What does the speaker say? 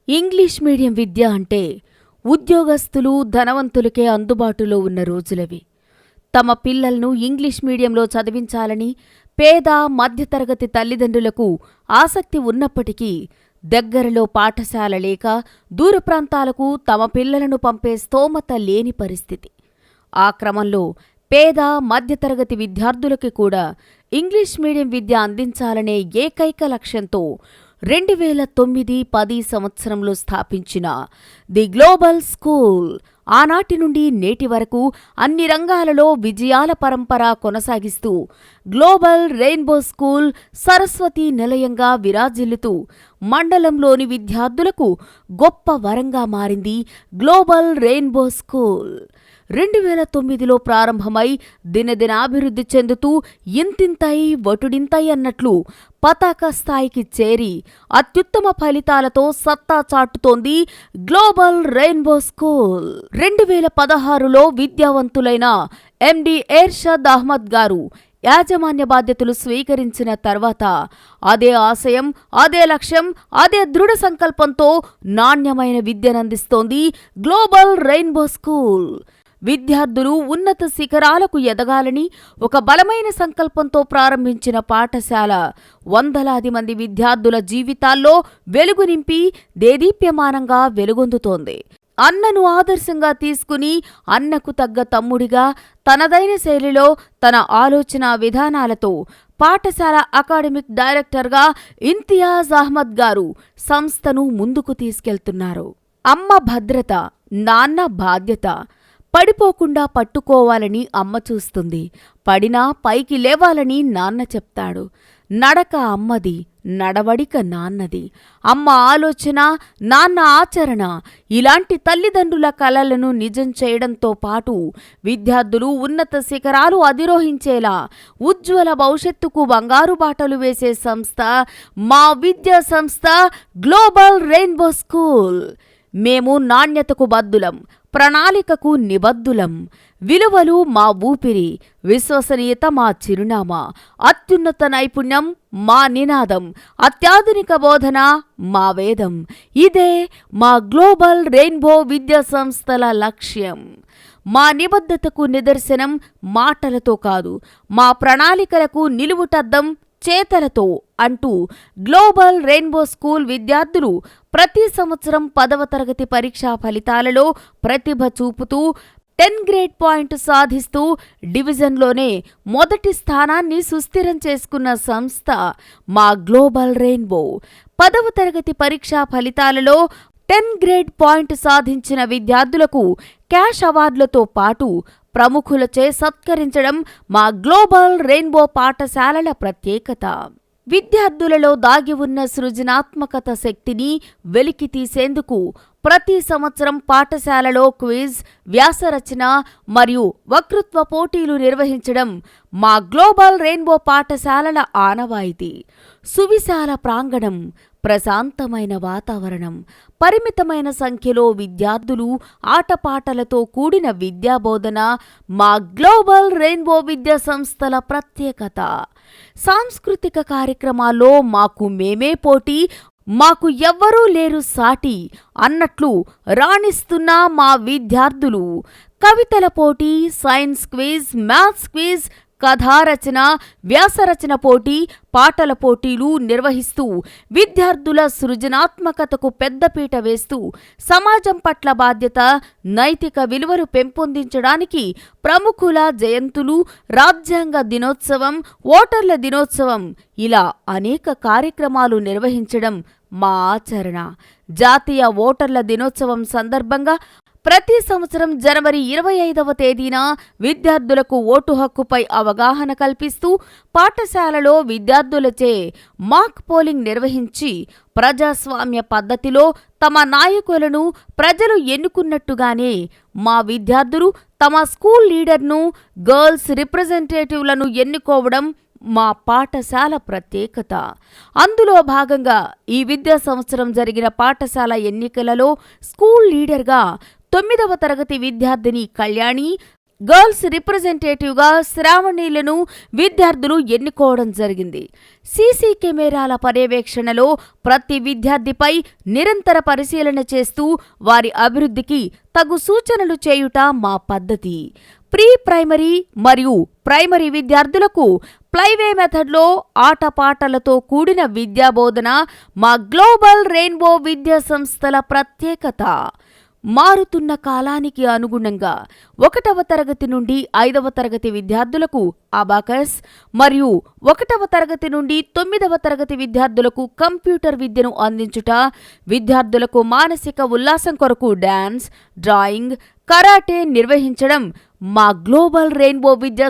English medium విద్య అంటే ఉద్యోగస్తులు, ధనవంతులకే అందుబాటులో ఉన్న రోజులవి. తమ పిల్లలను ఇంగ్లీష్ మీడియంలో చదివించాలని పేద, మధ్యతరగతి తల్లిదండ్రులకు ఆసక్తి ఉన్నప్పటికీ దగ్గరలో పాఠశాల లేక దూర ప్రాంతాలకు తమ పిల్లలను పంపే స్తోమత లేని పరిస్థితి. ఆ క్రమంలో పేద, మధ్యతరగతి విద్యార్థులకి కూడా ఇంగ్లీష్ మీడియం విద్య అందించాలనే ఏకైక లక్ష్యంతో 2009-10 సంవత్సరంలో స్థాపించిన ది గ్లోబల్ స్కూల్ ఆనాటి నుండి నేటి వరకు అన్ని రంగాలలో విజయాల పరంపర కొనసాగిస్తూ గ్లోబల్ రెయిన్బో స్కూల్ సరస్వతి నిలయంగా విరాజిల్లుతూ మండలంలోని విద్యార్థులకు గొప్ప వరంగా మారింది గ్లోబల్ రెయిన్బో స్కూల్. 2009లో ప్రారంభమై దినదినాభివృద్ధి చెందుతూ ఇంతింతై వటుడింతై అన్నట్లు పతాక స్థాయికి చేరి అత్యుత్తమ ఫలితాలతో సత్తా చాటుతోంది గ్లోబల్ రెయిన్బో స్కూల్. 2016లో విద్యావంతులైన ఎండి ఎర్షద్ అహ్మద్ గారు యాజమాన్య బాధ్యతలు స్వీకరించిన తర్వాత అదే ఆశయం, అదే లక్ష్యం, అదే దృఢ సంకల్పంతో నాణ్యమైన విద్యనందిస్తోంది గ్లోబల్ రెయిన్బో స్కూల్. విద్యార్థులు ఉన్నత శిఖరాలకు ఎదగాలని ఒక బలమైన సంకల్పంతో ప్రారంభించిన పాఠశాల వందలాది మంది విద్యార్థుల జీవితాల్లో వెలుగు నింపి దేదీప్యమానంగా వెలుగొందుతోంది. అన్నను ఆదర్శంగా తీసుకుని అన్నకు తగ్గ తమ్ముడిగా తనదైన శైలిలో తన ఆలోచన విధానాలతో పాఠశాల అకాడమిక్ డైరెక్టర్గా ఇంతియాజ్ అహ్మద్ గారు సంస్థను ముందుకు తీసుకెళ్తున్నారు. అమ్మ భద్రత, నాన్న బాధ్యత. పడిపోకుండా పట్టుకోవాలని అమ్మ చూస్తుంది, పడినా పైకి లేవాలని నాన్న చెప్తాడు. నడక అమ్మది, నడవడిక నాన్నది. అమ్మ ఆలోచన, నాన్న ఆచరణ ఇలాంటి తల్లిదండ్రుల కలలను నిజం చేయడంతో పాటు విద్యార్థులు ఉన్నత శిఖరాలు అధిరోహించేలా ఉజ్వల భవిష్యత్తుకు బంగారు బాటలు వేసే సంస్థ మా విద్యా సంస్థ గ్లోబల్ రెయిన్బో స్కూల్. మేము నాణ్యతకు బద్దులం, ప్రణాళికకు నిబద్ధులం. విలువలు మా ఊపిరి, విశ్వసనీయత మా చిరునామా, అత్యున్నత నైపుణ్యం మా నినాదం, అత్యాధునిక బోధన మా వేదం. ఇదే మా గ్లోబల్ రెయిన్బో విద్యా సంస్థల లక్ష్యం. మా నిబద్ధతకు నిదర్శనం మాటలతో కాదు, మా ప్రణాళికలకు నిలువుటద్దం చేతలతో అంటూ గ్లోబల్ రెయిన్బో స్కూల్ విద్యార్థులు ప్రతి సంవత్సరం 10వ తరగతి పరీక్షా ఫలితాలలో ప్రతిభ చూపుతూ 10 గ్రేడ్ పాయింట్ సాధిస్తూ డివిజన్లోనే మొదటి స్థానాన్ని సుస్థిరం చేసుకున్న సంస్థ మా గ్లోబల్ రెయిన్బో. 10వ తరగతి పరీక్షా ఫలితాలలో 10 గ్రేడ్ పాయింట్ సాధించిన విద్యార్థులకు క్యాష్ అవార్డులతో పాటు ప్రముఖులచే సత్కరించడం మా గ్లోబల్ రెయిన్బో పాఠశాలల ప్రత్యేకత. విద్యార్థులలో దాగి ఉన్న సృజనాత్మకత శక్తిని వెలికి తీసేందుకు ప్రతి సంవత్సరం పాఠశాలలో క్విజ్, వ్యాసరచన మరియు వక్తృత్వ పోటీలు నిర్వహించడం మా గ్లోబల్ రెయిన్బో పాఠశాలల ఆనవాయితీ. సువిశాల ప్రాంగణం, ప్రశాంతమైన వాతావరణం, పరిమితమైన సంఖ్యలో విద్యార్థులు, ఆటపాటలతో కూడిన విద్యాబోధన మా గ్లోబల్ రెయిన్బో విద్యా సంస్థల ప్రత్యేకత. సాంస్కృతిక కార్యక్రమాల్లో మాకు మేమే పోటీ, మాకు ఎవ్వరూ లేరు సాటి అన్నట్లు రాణిస్తున్న మా విద్యార్థులు. కవితల పోటీ, సైన్స్ క్విజ్, మ్యాథ్స్ క్విజ్, కథారచన, వ్యాసరచన పోటీ, పాటల పోటీలు నిర్వహిస్తూ విద్యార్థుల సృజనాత్మకతకు పెద్దపీట వేస్తూ సమాజం పట్ల బాధ్యత, నైతిక విలువలు పెంపొందించడానికి ప్రముఖుల జయంతులు, రాజ్యాంగ దినోత్సవం, ఓటర్ల దినోత్సవం ఇలా అనేక కార్యక్రమాలు నిర్వహించడం మా ఆచరణ. జాతీయ ఓటర్ల దినోత్సవం సందర్భంగా ప్రతి సంవత్సరం జనవరి 25వ తేదీన విద్యార్థులకు ఓటు హక్కుపై అవగాహన కల్పిస్తూ పాఠశాలలో విద్యార్థులచే మాక్ పోలింగ్ నిర్వహించి ప్రజాస్వామ్య పద్ధతిలో తమ నాయకులను ప్రజలు ఎన్నుకున్నట్టుగానే మా విద్యార్థులు తమ స్కూల్ లీడర్ను, గర్ల్స్ రిప్రజెంటేటివ్లను ఎన్నుకోవడం మా పాఠశాల ప్రత్యేకత. అందులో భాగంగా ఈ విద్యా సంవత్సరం జరిగిన పాఠశాల ఎన్నికలలో స్కూల్ లీడర్గా 9వ తరగతి విద్యార్థిని కళ్యాణి, గర్ల్స్ రిప్రజెంటేటివ్గా శ్రావణీలను విద్యార్థులు ఎన్నుకోవడం జరిగింది. సీసీ కెమెరాల పర్యవేక్షణలో ప్రతి విద్యార్థిపై నిరంతర పరిశీలన చేస్తూ వారి అభివృద్ధికి తగు సూచనలు చేయుట మా పద్ధతి. ప్రీ ప్రైమరీ మరియు ప్రైమరీ విద్యార్థులకు ప్లైవే మెథడ్లో ఆటపాటలతో కూడిన విద్యాబోధన మా గ్లోబల్ రెయిన్బో విద్యా సంస్థల ప్రత్యేకత. మారుతున్న కాలానికి అనుగుణంగా 1వ తరగతి నుండి 5వ తరగతి విద్యార్థులకు అబాకస్ మరియు 1వ తరగతి నుండి 9వ తరగతి విద్యార్థులకు కంప్యూటర్ విద్యను అందించుట, విద్యార్థులకు మానసిక ఉల్లాసం కొరకు డాన్స్, డ్రాయింగ్, కరాటే నిర్వహించడం మా గ్లోబల్ రెయిన్బో విద్యా